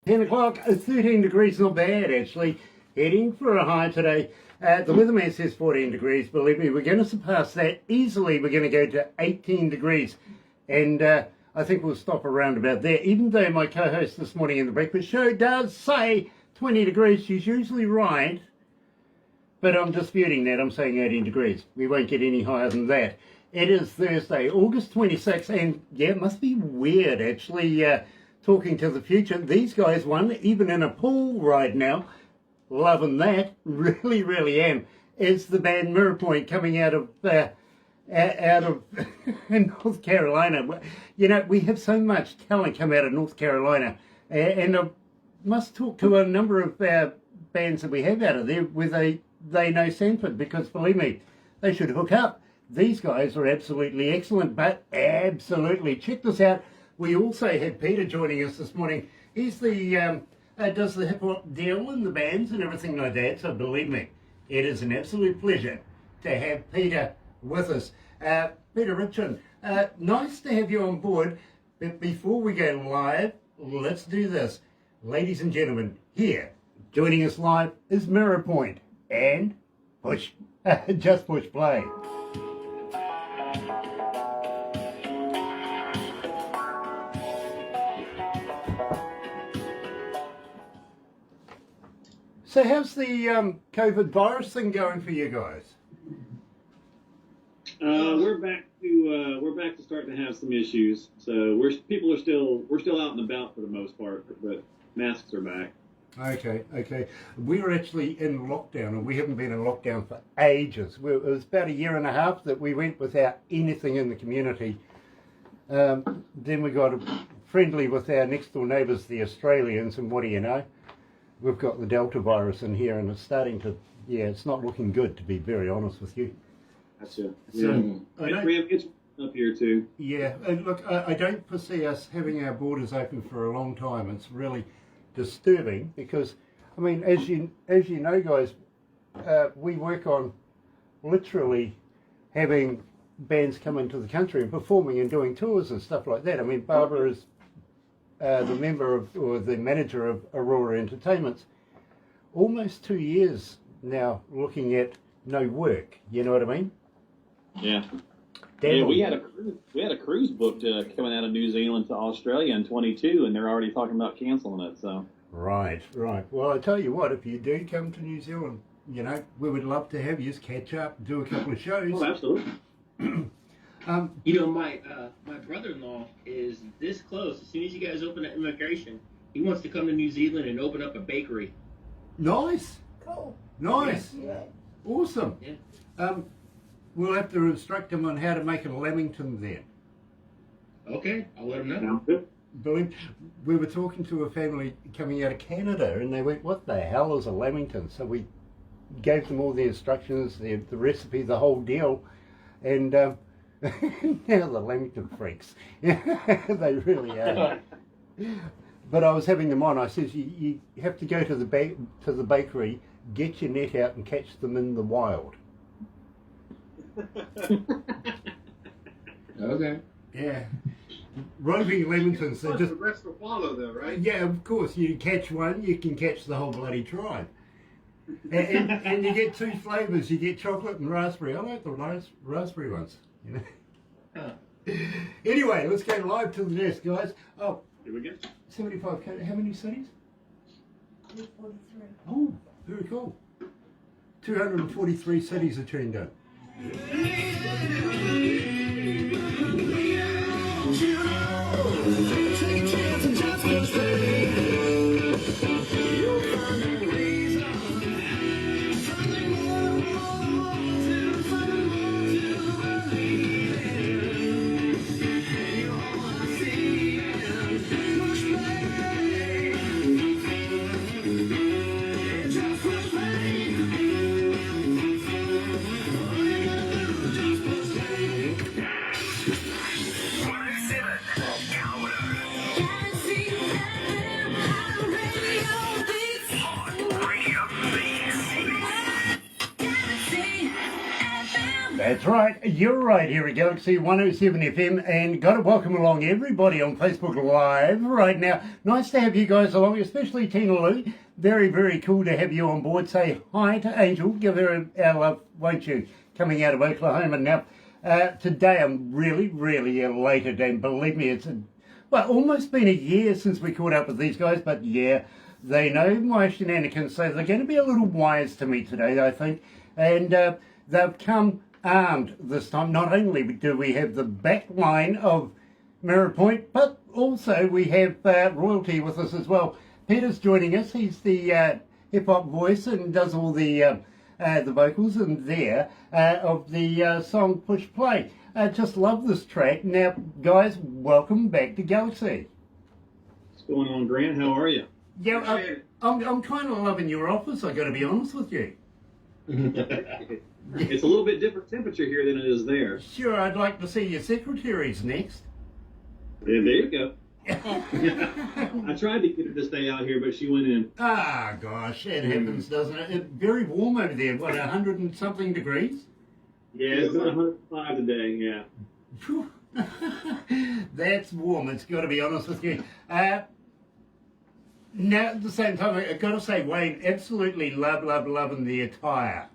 10 o'clock, 13 degrees, not bad actually. Heading for a high today. The weatherman says 14 degrees. Believe me, we're going to surpass that easily. We're going to go to 18 degrees. And I think we'll stop around about there. Even though my co-host this morning in the breakfast show does say 20 degrees, she's usually right. But I'm disputing that. I'm saying 18 degrees. We won't get any higher than that. It is Thursday, August 26th. And yeah, it must be weird actually talking to the future. These guys won, even in a pool right now. Loving that. Really, really am. Is the band MirrorPoint coming out of North Carolina. You know, we have so much talent come out of North Carolina. And I must talk to a number of bands that we have out of there where they know Sanford, because believe me, they should hook up. These guys are absolutely excellent, but absolutely. Check this out. We also had Peter joining us this morning. He's the does the hip hop deal in the bands and everything like that. So believe me, it is an absolute pleasure to have Peter with us. Peter Richard, nice to have you on board. But before we go live, let's do this. Ladies and gentlemen, here, joining us live is MirrorPoint. And push, just push play. So how's the COVID virus thing going for you guys? We're back to starting to have some issues. So we're still out and about for the most part, but masks are back. Okay. We're actually in lockdown, and we haven't been in lockdown for ages. It was about a year and a half that we went without anything in the community. Then we got friendly with our next door neighbours, the Australians, and what do you know? We've got the Delta virus in here, and it's starting to, it's not looking good, to be very honest with you. That's it. So, it's up here too. Yeah, and look, I don't foresee us having our borders open for a long time. It's really disturbing because, I mean, as you know, guys, we work on literally having bands come into the country and performing and doing tours and stuff like that. I mean, Barbara is the member of, or the manager of Aurora Entertainments, almost 2 years now looking at no work. You know what I mean? Yeah. Yeah, we had a cruise booked coming out of New Zealand to Australia in 22, and they're already talking about canceling it. So. Right. Well, I tell you what, if you do come to New Zealand, you know, we would love to have you catch up, do a couple of shows. Oh, absolutely. You know, my brother-in-law is this close. As soon as you guys open up immigration, he wants to come to New Zealand and open up a bakery. Nice. Cool. Nice. Yeah. Awesome. Yeah. We'll have to instruct him on how to make a lamington then. Okay, I'll let him know. Believe, we were talking to a family coming out of Canada, and they went, "What the hell is a lamington?" So we gave them all the instructions, the recipe, the whole deal, and now the lamington freaks. They really are. But I was having them on. I says, you have to go to the bakery, get your net out, and catch them in the wild. Okay. Yeah. Roving lamingtons. The rest will follow, though, right? Yeah, of course. You catch one, you can catch the whole bloody tribe. And you get two flavours. You get chocolate and raspberry. I like the raspberry ones. You know. Huh. Anyway, let's go live to the desk, guys. Oh, Here we go. 75. How many cities? 243. Oh, very cool. 243 cities are tuned in. That's right. You're right here at Galaxy 107 FM, and got to welcome along everybody on Facebook Live right now. Nice to have you guys along, especially Tina Lou. Very, very cool to have you on board. Say hi to Angel. Give her our love, won't you? Coming out of Oklahoma. Now, today I'm really, really elated, and believe me, it's almost been a year since we caught up with these guys, but yeah, they know my shenanigans, so they're going to be a little wise to me today, I think. And they've come armed this time. Not only do we have the back line of MirrorPoint, but also we have royalty with us as well. Peter's joining us. He's the hip-hop voice and does all the vocals in there of the song Push Play. Just love this track. Now, guys, welcome back to Galaxy. What's going on, Grant? How are you? Yeah, I'm kind of loving your office, I got to be honest with you. It's a little bit different temperature here than it is there. Sure, I'd like to see your secretaries next. Yeah, there you go. I tried to get her to stay out here, but she went in. Ah, gosh, it happens, doesn't it? It's very warm over there. What, 100 and something degrees? Yeah, it's about 105 today, yeah. Whew. That's warm, it's got to be honest with you. Now, at the same time, I've got to say, Wayne, absolutely loving the attire.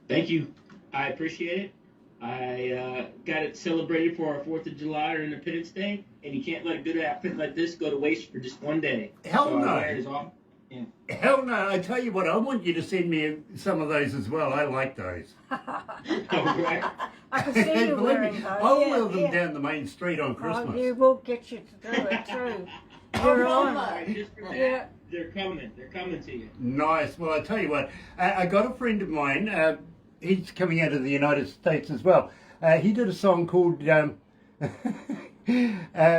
Thank you. I appreciate it. I got it celebrated for our 4th of July or Independence Day, and you can't let a good outfit like this go to waste for just one day. Hell no. I wear it as often. Yeah. Hell no. I tell you what, I want you to send me some of those as well. I like those. Right. I can see you wearing those. I'll wear them down the main street on Christmas. Oh, you will get you to do it too. You're on. Yeah. They're coming to you. Nice. Well, I tell you what, I got a friend of mine, he's coming out of the United States as well. He did a song called, what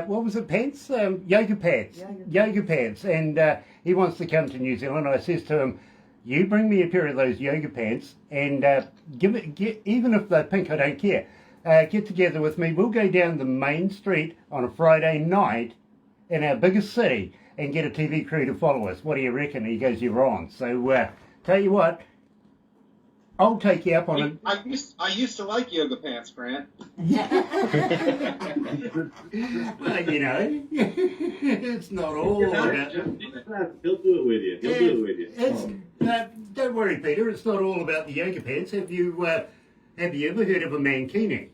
was it, pants? Yoga pants. Yoga pants. And he wants to come to New Zealand. I says to him, you bring me a pair of those yoga pants and even if they're pink, I don't care. Get together with me. We'll go down the main street on a Friday night in our biggest city and get a TV crew to follow us. What do you reckon? He goes, you're on. So, tell you what, I'll take you up on it. I used to like yoga pants, Grant. Well, you know, it's not all about... He'll do it with you. He'll do it with you. Don't worry, Peter, it's not all about the yoga pants. Have you ever heard of a mankini?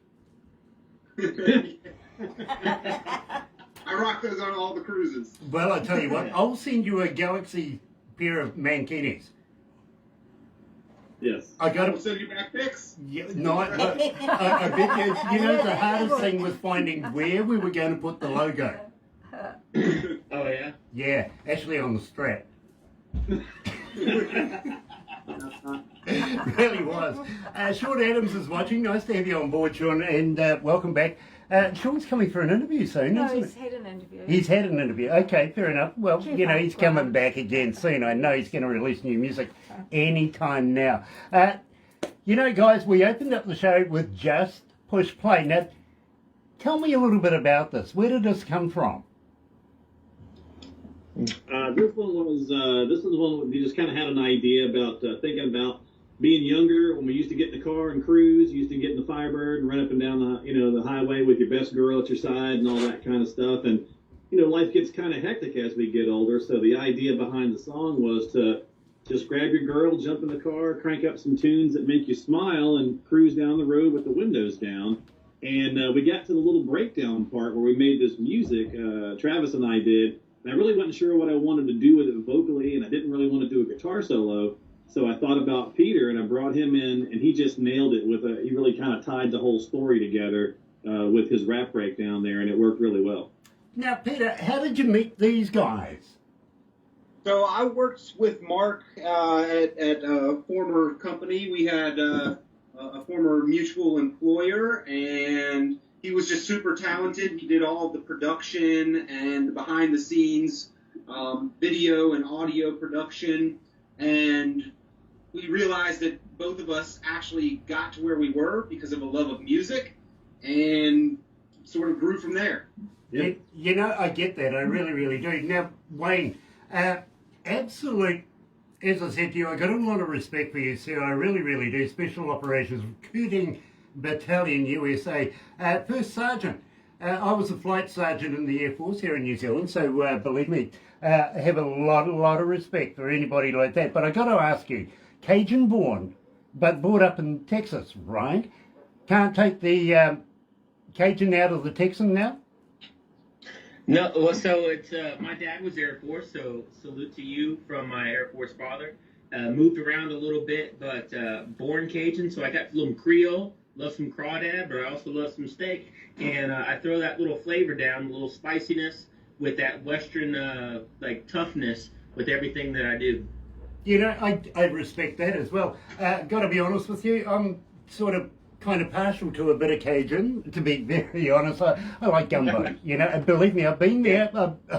I rock those on all the cruises. Well, I tell you what, I'll send you a Galaxy pair of mankinis. Yes. I got I'll send you back pics. Yeah, no, I bet you know the hardest thing was finding where we were going to put the logo. Oh, yeah? Yeah, actually on the strap. Really was. Sean Adams is watching. Nice to have you on board, Sean, and welcome back. Sean's coming for an interview soon, No, isn't he's had an interview. He's had an interview. Okay, fair enough. Well, Keep you know, up, he's coming Brian. back again soon. I know he's going to release new music any time now. You know, guys, we opened up the show with Just Push Play. Now, tell me a little bit about this. Where did this come from? This is one we just kind of had an idea about thinking about being younger when we used to get in the car and cruise, used to get in the Firebird and run up and down the highway with your best girl at your side and all that kind of stuff. And life gets kind of hectic as we get older. So the idea behind the song was to just grab your girl, jump in the car, crank up some tunes that make you smile, and cruise down the road with the windows down. And we got to the little breakdown part where we made this music. Travis and I did. And I really wasn't sure what I wanted to do with it vocally, and I didn't really want to do a guitar solo. So I thought about Peter, and I brought him in, and he just nailed it. He really kind of tied the whole story together with his rap breakdown there, and it worked really well. Now, Peter, how did you meet these guys? So I worked with Mark at a former company. We had a former mutual employer, and he was just super talented. He did all of the production and the behind-the-scenes video and audio production. And we realized that both of us actually got to where we were because of a love of music, and sort of grew from there. Yeah. You know, I get that. I really, really do. Now, Wayne, absolute, as I said to you, I got a lot of respect for you, sir. I really, really do. Special operations, recruiting Battalion, USA. First Sergeant. I was a flight sergeant in the Air Force here in New Zealand, so believe me, I have a lot of respect for anybody like that. But I got to ask you, Cajun born, but brought up in Texas, right? Can't take the Cajun out of the Texan now? No, well, so it's my dad was Air Force, so salute to you from my Air Force father. Moved around a little bit, but born Cajun, so I got a little Creole, love some crawdad, but I also love some steak, and I throw that little flavor down, a little spiciness with that Western like toughness with everything that I do. You know, I respect that as well. Got to be honest with you, I'm sort of kind of partial to a bit of Cajun, to be very honest. I like gumbo, you know, and believe me, I've been there.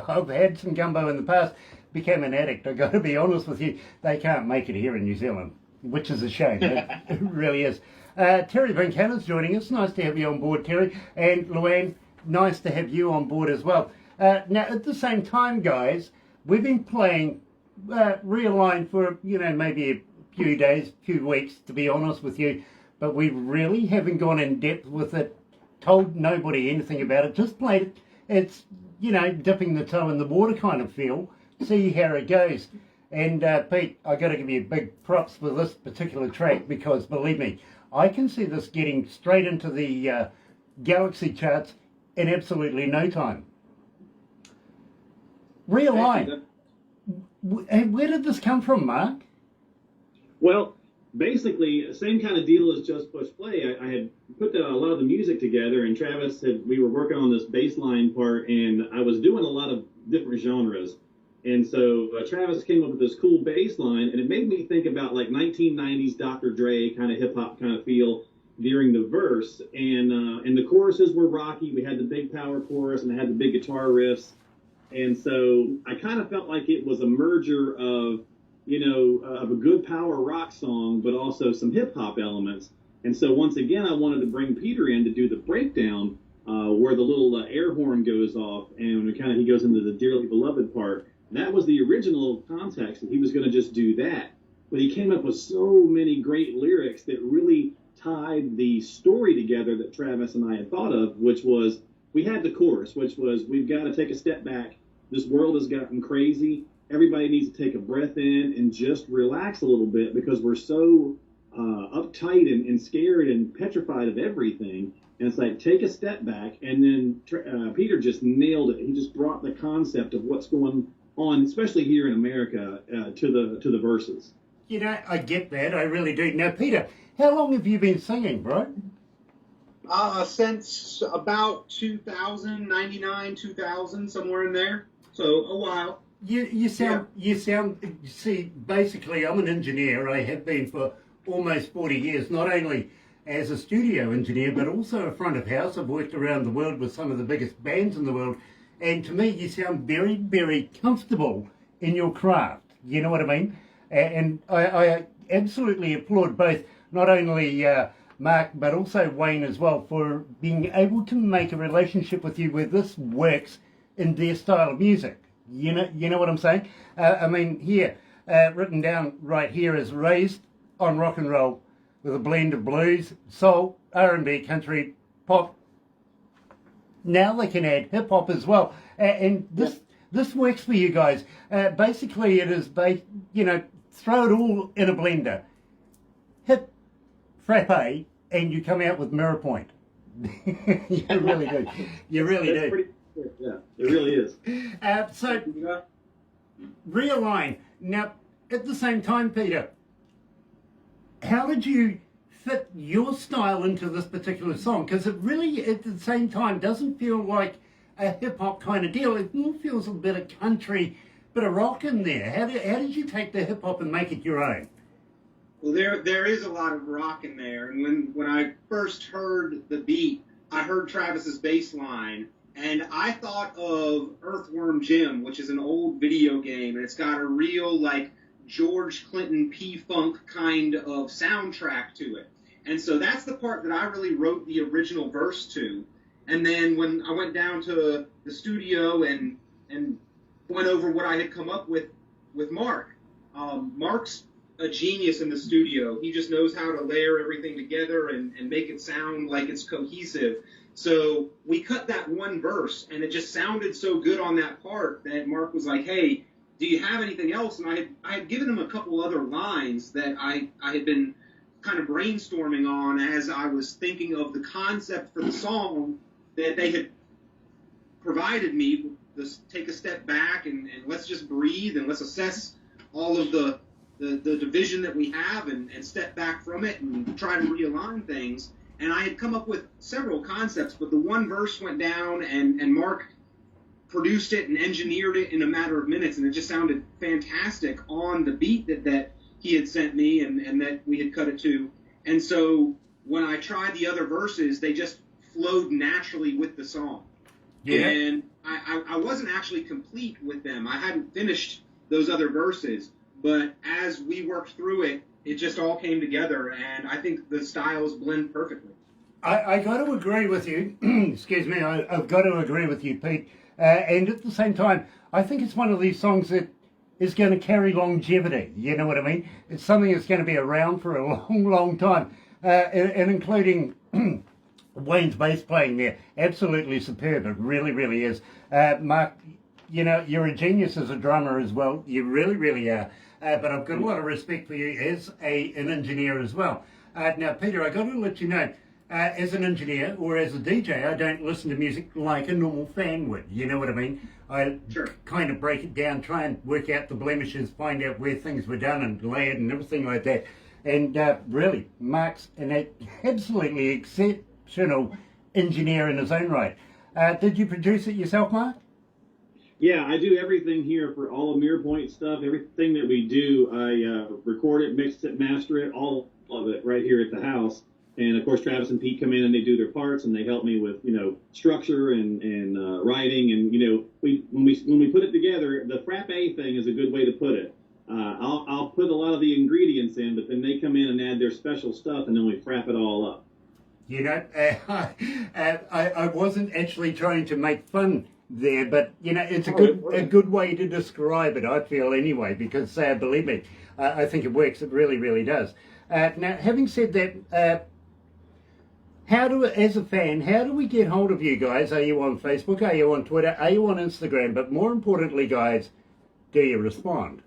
I've had some gumbo in the past, became an addict. I've got to be honest with you, they can't make it here in New Zealand, which is a shame. It really is. Terry Van Canner's joining us. Nice to have you on board, Terry. And Luann, nice to have you on board as well. Now, at the same time, guys, we've been playing Realign for, you know, maybe a few days, few weeks, to be honest with you. But we really haven't gone in depth with it, told nobody anything about it, just played it. It's, you know, dipping the toe in the water kind of feel, see how it goes. And Pete, I got to give you big props for this particular track because, believe me, I can see this getting straight into the Galaxy charts in absolutely no time. Realign. Where did this come from, Mark? Well, basically, same kind of deal as Just Push Play. I had put a lot of the music together, and Travis we were working on this bass line part, and I was doing a lot of different genres. And so Travis came up with this cool bass line, and it made me think about like 1990s Dr. Dre kind of hip hop kind of feel during the verse. And the choruses were rocky. We had the big power chorus, and I had the big guitar riffs. And so I kind of felt like it was a merger of, you know, of a good power rock song, but also some hip hop elements. And so once again, I wanted to bring Peter in to do the breakdown where the little air horn goes off and he goes into the Dearly Beloved part. That was the original context, that he was going to just do that. But he came up with so many great lyrics that really tied the story together that Travis and I had thought of, which was, we had the chorus, which was, we've got to take a step back. This world has gotten crazy. Everybody needs to take a breath in and just relax a little bit because we're so uptight and scared and petrified of everything. And it's like, take a step back. And then Peter just nailed it. He just brought the concept of what's going on, especially here in America, to the verses. You know, I get that. I really do. Now, Peter, how long have you been singing, bro? Since about 2000, 99, 2000, somewhere in there. So a while. You sound, see, basically I'm an engineer. I have been for almost 40 years, not only as a studio engineer, but also a front of house. I've worked around the world with some of the biggest bands in the world. And to me, you sound very, very comfortable in your craft. You know what I mean? And I absolutely applaud both, not only Mark, but also Wayne as well, for being able to make a relationship with you where this works in their style of music. You know what I'm saying? I mean, here, written down right here is raised on rock and roll with a blend of blues, soul, R&B, country, pop. Now they can add hip hop as well, and this works for you guys. Basically, it is throw it all in a blender, hit frappe, and you come out with MirrorPoint. You really do. You really do. Yeah, it really is. So, Realign. Now, at the same time, Peter, how did you fit your style into this particular song? Because it really, at the same time, doesn't feel like a hip-hop kind of deal. It more feels a bit of country, bit of rock in there. How did you take the hip-hop and make it your own? Well, there is a lot of rock in there. And when I first heard the beat, I heard Travis's bass line, and I thought of Earthworm Jim, which is an old video game, and it's got a real, like, George Clinton P-Funk kind of soundtrack to it. And so that's the part that I really wrote the original verse to. And then when I went down to the studio and went over what I had come up with Mark, Mark's a genius in the studio. He just knows how to layer everything together and make it sound like it's cohesive. So we cut that one verse, and it just sounded so good on that part that Mark was like, hey, do you have anything else? And I had given him a couple other lines that I had been kind of brainstorming on as I was thinking of the concept for the song that they had provided me. This take a step back and let's just breathe and let's assess all of the division that we have and step back from it and try to realign things. And I had come up with several concepts, but the one verse went down and Mark produced it and engineered it in a matter of minutes, and it just sounded fantastic on the beat that he had sent me and that we had cut it to. And so when I tried the other verses, they just flowed naturally with the song. Yeah. And I wasn't actually complete with them. I hadn't finished those other verses, but as we worked through it, it just all came together, and I think the styles blend perfectly. I got to agree with you. Excuse me. I've got to agree with you, Pete. And at the same time, I think it's one of these songs that is going to carry longevity. You know what I mean? It's something that's going to be around for a long, long time, and including Wayne's bass playing there. Absolutely superb. It really, really is. Mark, you know, you're a genius as a drummer as well. You really, really are. But I've got a lot of respect for you as an engineer as well. Now, Peter, I've got to let you know, as an engineer or as a DJ, I don't listen to music like a normal fan would. You know what I mean? I kind of break it down, try and work out the blemishes, find out where things were done and layered and everything like that. And really, Mark's an absolutely exceptional engineer in his own right. Did you produce it yourself, Mark? Yeah, I do everything here for all of MirrorPoint stuff. Everything that we do, I record it, mix it, master it, all of it right here at the house. And of course, Travis and Pete come in and they do their parts, and they help me with, you know, structure and writing. And you know, when we put it together, the frappe thing is a good way to put it. I'll put a lot of the ingredients in, but then they come in and add their special stuff, and then we frap it all up. You know, I wasn't actually trying to make fun there, but you know, it's a good way to describe it, I feel, anyway, because believe me, I think it works. It really, really does. Now, having said that, as a fan, how do we get hold of you guys? Are you on Facebook? Are you on Twitter? Are you on Instagram? But more importantly, guys, do you respond?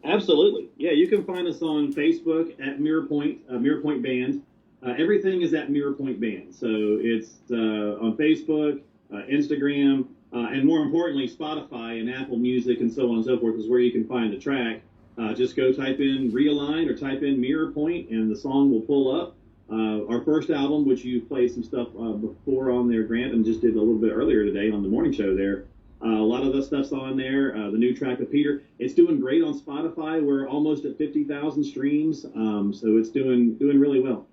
Absolutely. Yeah, you can find us on Facebook at MirrorPoint, MirrorPoint Band. Everything is at MirrorPoint Band. So it's on Facebook, Instagram, and more importantly, Spotify and Apple Music and so on and so forth is where you can find the track. Just go type in Realign or type in MirrorPoint, and the song will pull up. Our first album, which you played some stuff before on there, Grant, and just did a little bit earlier today on the morning show there. A lot of the stuff's on there. The new track with Peter, it's doing great on Spotify. We're almost at 50,000 streams, so it's doing really well.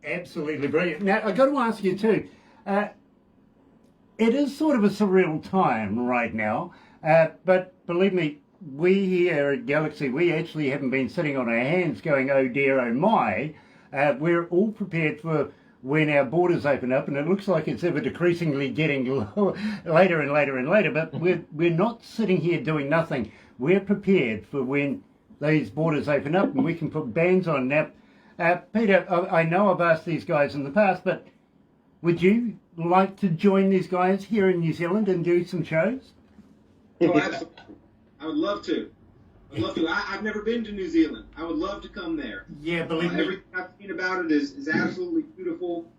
Absolutely brilliant. Now, I've got to ask you too, it is sort of a surreal time right now, but believe me, we here at Galaxy, we actually haven't been sitting on our hands going, oh dear, oh my. We're all prepared for when our borders open up, and it looks like it's ever decreasingly getting later and later and later, but we're not sitting here doing nothing. We're prepared for when these borders open up and we can put bands on. Now, Peter, I know I've asked these guys in the past, but would you like to join these guys here in New Zealand and do some shows? Oh, absolutely. I would love to. I've never been to New Zealand. I would love to come there. Yeah, believe me. Everything I've seen about it is absolutely beautiful.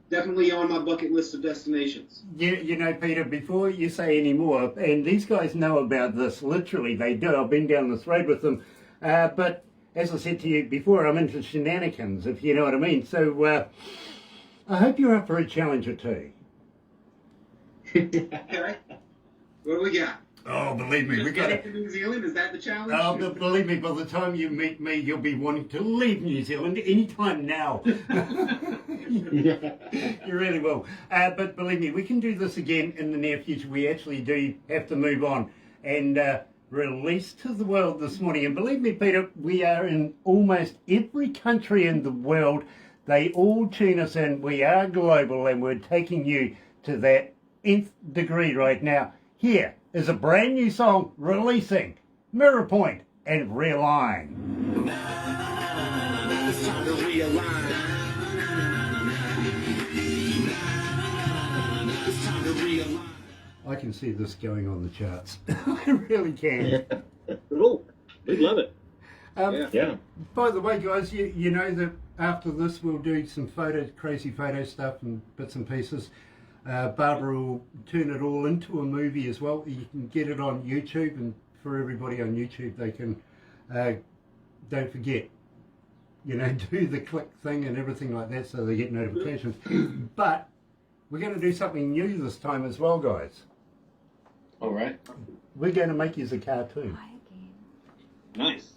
Definitely on my bucket list of destinations. You know, Peter, before you say any more, and these guys know about this, literally, they do. I've been down this road with them. But as I said to you before, I'm into shenanigans, if you know what I mean. So I hope you're up for a challenge or two. Okay. What do we got? Oh, believe me, we got to New Zealand. Is that the challenge? Oh, but believe me, by the time you meet me, you'll be wanting to leave New Zealand anytime now. You really will. But believe me, we can do this again in the near future. We actually do have to move on and release to the world this morning. And believe me, Peter, we are in almost every country in the world. They all tune us in. We are global, and we're taking you to that nth degree right now. Here is a brand new song releasing MirrorPoint and realign. It's time to realign. It's time to realign. I can see this going on the charts. I really can. Cool. We love it. Yeah. By the way, guys, you know that after this we'll do some crazy photo stuff and bits and pieces. Barbara will turn it all into a movie as well. You can get it on YouTube, and for everybody on YouTube, they can, don't forget, do the click thing and everything like that so they get notifications. But we're going to do something new this time as well, guys. All right. We're going to make you a cartoon. Hi again. Nice.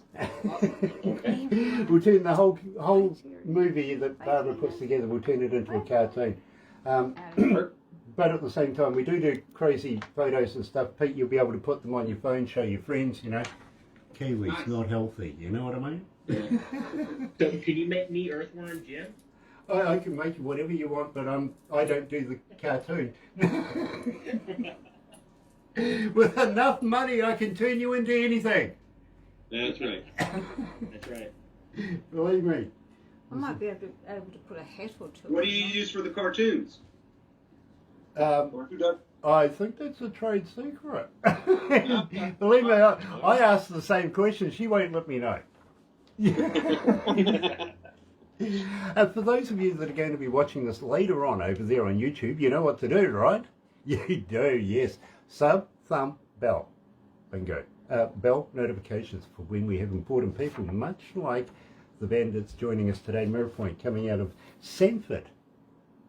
We'll turn the whole movie that Barbara puts together, we'll turn it into a cartoon. But at the same time, we do crazy photos and stuff. Pete, you'll be able to put them on your phone, show your friends, Kiwis, not healthy, you know what I mean? So can you make me Earthworm Jim? I can make you whatever you want, but I don't do the cartoon. With enough money, I can turn you into anything. That's right. That's right. Believe me. I might be able to put a hat or two. What do you use for the cartoons? Or who does? I think that's a trade secret. Believe me, I asked the same question. She won't let me know. For those of you that are going to be watching this later on over there on YouTube, you know what to do, right? You do, yes. Sub, thumb, bell. Bingo. Bell notifications for when we have important people, much like the band that's joining us today, MirrorPoint, coming out of Sanford.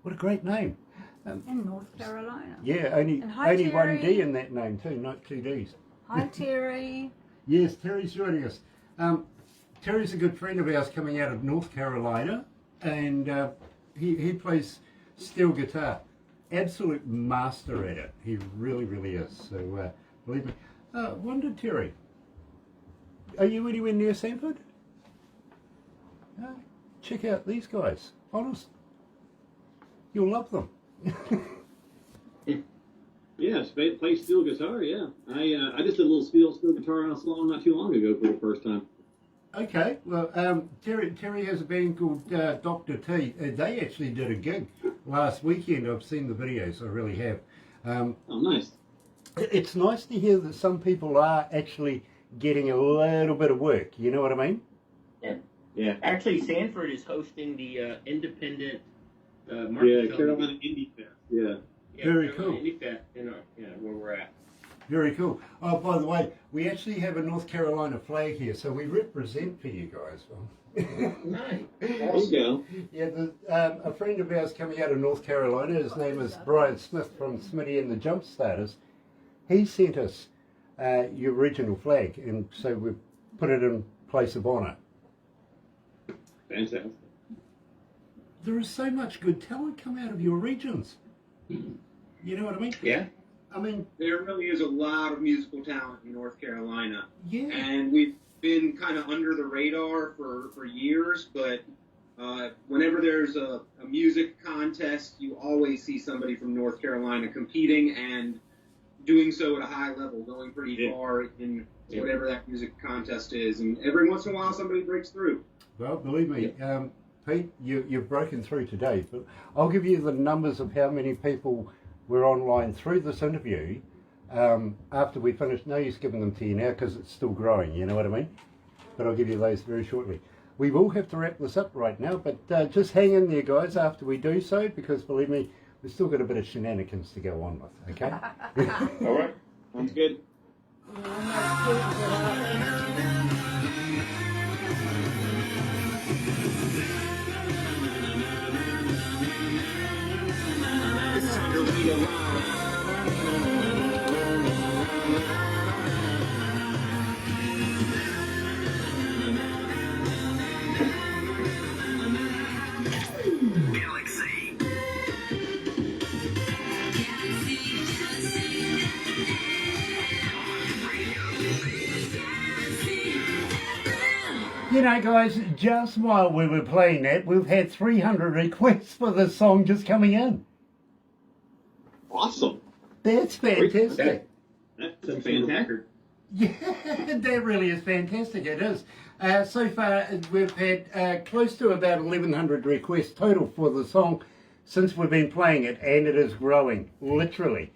What a great name. In North Carolina. Yeah, only Terry. one D in that name too, not two Ds. Hi, Terry. Yes, Terry's joining us. Terry's a good friend of ours coming out of North Carolina, and he plays steel guitar. Absolute master at it. He really, really is. So believe me. Wonder, Terry, are you anywhere near Sanford? Check out these guys. Honest. You'll love them. Yeah, play steel guitar. Yeah, I just did a little steel guitar song not too long ago for the first time. Okay, well, Terry has a band called Dr. T. They actually did a gig last weekend. I've seen the videos. I really have. Oh, nice. It's nice to hear that some people are actually getting a little bit of work. You know what I mean? Yeah. Yeah. Actually, Sanford is hosting the independent market. Yeah, Carolina Indie Fest. Yeah. Very Carolina cool. Indie Fest, where we're at. Very cool. Oh, by the way, we actually have a North Carolina flag here, so we represent for you guys. Nice. There you go. Yeah, a friend of ours coming out of North Carolina, his name is Brian Smith from Smitty and the Jump Starters. He sent us your original flag, and so we've put it in place of honour. Fantastic. There is so much good talent come out of your regions. You know what I mean? Yeah. I mean, There really is a lot of musical talent in North Carolina, yeah. and we've been kind of under the radar for years, but whenever there's a music contest, you always see somebody from North Carolina competing and doing so at a high level, going pretty far in whatever that music contest is, and every once in a while somebody breaks through. Well, believe me, Pete, you've broken through today, but I'll give you the numbers of how many people were online through this interview after we finish. No use giving them to you now because it's still growing, you know what I mean? But I'll give you those very shortly. We will have to wrap this up right now, but just hang in there, guys, after we do so, because believe me, we've still got a bit of shenanigans to go on with, okay? All right. Sounds good. It's time to realign. You know, guys, just while we were playing that, we've had 300 requests for this song just coming in. Awesome. That's fantastic. That's Some fantastic. record. Yeah, that really is fantastic. It is. So far, we've had close to about 1,100 requests total for the song since we've been playing it, and it is growing, literally.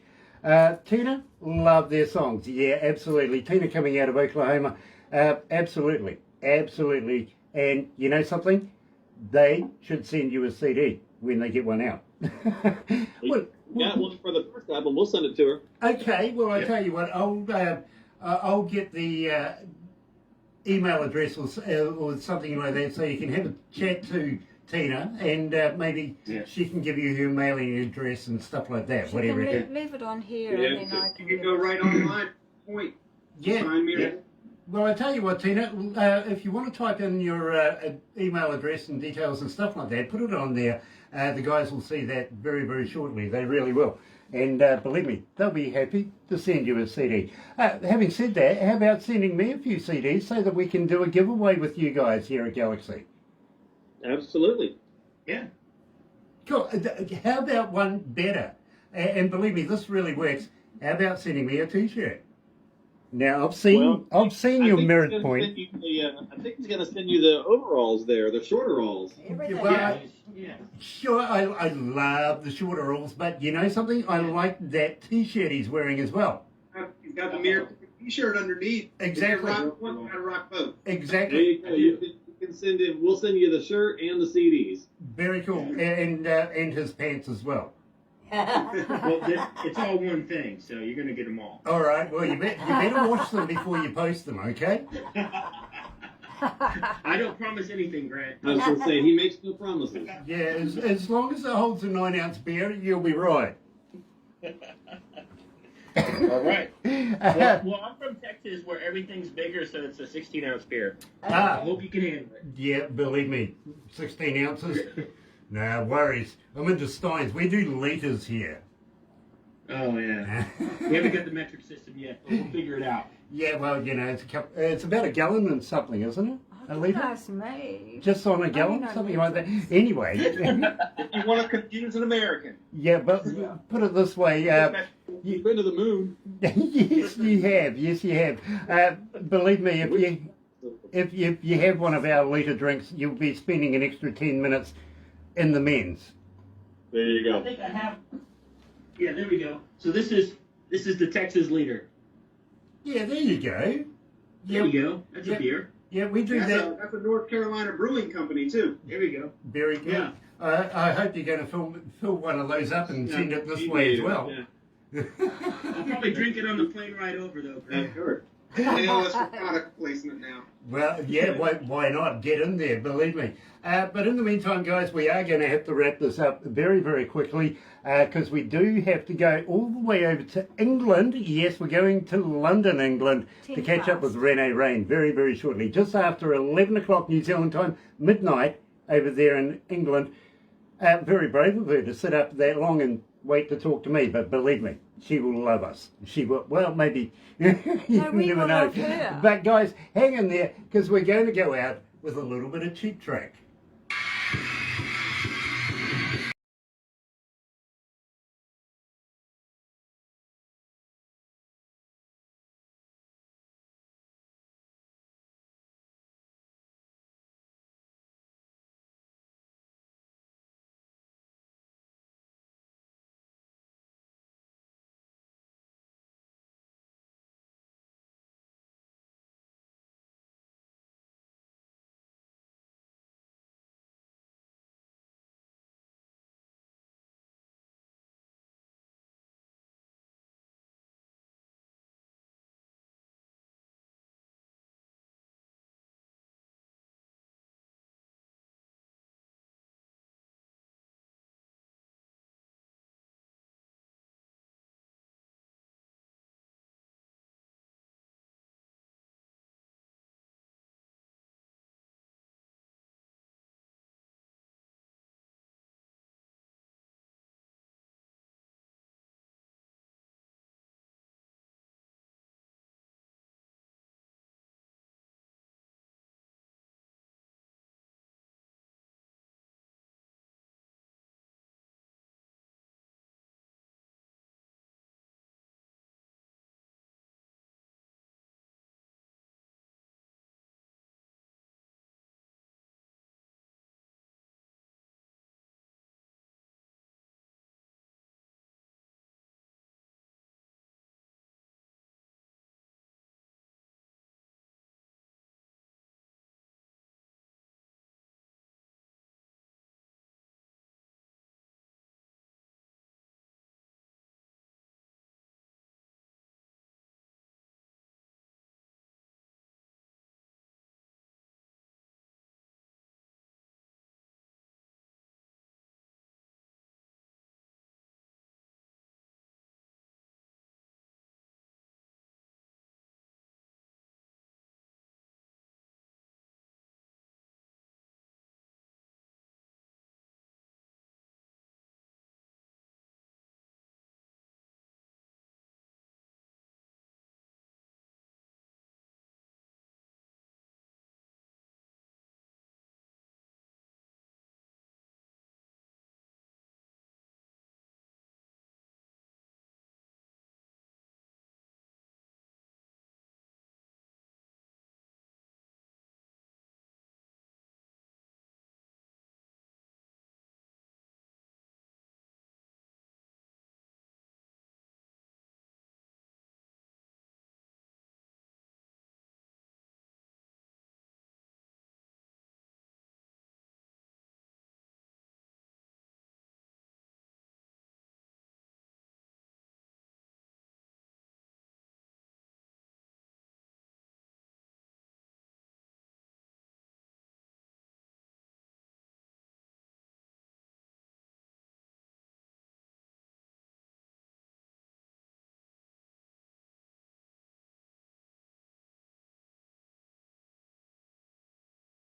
Tina, love their songs. Yeah, absolutely. Tina coming out of Oklahoma. Absolutely. Absolutely. And you know something? They should send you a CD when they get one out. Well, got one for the first album. We'll send it to her. okay, well, I tell you what, I'll get the email address or something like that so you can have a chat to Tina and maybe she can give you her mailing address and stuff like that, She whatever. can leave it on here Yeah, and then I You can can go right online. Point. Yeah. Sign me. Yeah. Well, I tell you what, Tina, if you want to type in your email address and details and stuff like that, put it on there. The guys will see that very, very shortly. They really will. And believe me, they'll be happy to send you a CD. Having said that, how about sending me a few CDs so that we can do a giveaway with you guys here at Galaxy? Absolutely. Yeah. Cool. How about one better? And believe me, this really works. How about sending me a T-shirt? Now I've seen your I think MirrorPoint. I think he's going to send you the overalls there, the shorter alls. everything. Well, Yeah. Sure, I love the shorter rules, but you know something? I like that T-shirt he's wearing as well. He's got the mirror T-shirt underneath. Exactly. If you rock one, you gotta rock both. There Exactly. you go. You can send him. We'll send you the shirt and the CDs. Very cool, and his pants as well. Well, it's all one thing, so you're gonna get them all. All right. Well, you better wash them before you post them, okay? I don't promise anything, Grant. I was going to say he makes no promises. Yeah, as long as it holds a 9-ounce beer, you'll be right. All right. Well, I'm from Texas, where everything's bigger, so it's a 16-ounce beer. I hope you can handle it. Yeah, believe me, 16 ounces. No worries. I'm into steins. We do liters here. Oh yeah. We haven't got the metric system yet, but we'll figure it out. Yeah, well, you know, it's about a gallon and something, isn't it? A litre? That's me. Just on a gallon, not something like that. litres. Anyway, If you want to confuse an American. yeah, but put it this way. You've been to the moon. Yes, you have. Yes, you have. Believe me, if you have one of our litre drinks, you'll be spending an extra 10 minutes in the men's. There you I go. think I have. Yeah, there we go. So this is the Texas leader. Yeah, there you go. There we go. That's Yep. a beer. Yeah, we do that. That's a North Carolina brewing company too. There we go. Very good. Yeah. I hope you're going to fill one of those up and send it this way as well. Yeah. I'll probably drink it on the plane ride over, though. Grant. Sure. Yeah, that's product placement now. Well, yeah, why not? Get in there, believe me. But in the meantime, guys, we are going to have to wrap this up very, very quickly because we do have to go all the way over to England. Yes, we're going to London, England, to catch up with Renee Rain very, very shortly. Just after 11 o'clock New Zealand time, midnight over there in England. Very brave of her to sit up that long and wait to talk to me, but believe me, she will love us. She will, well, maybe, you we never will know. love her. But guys, hang in there, because we're going to go out with a little bit of Cheap Track.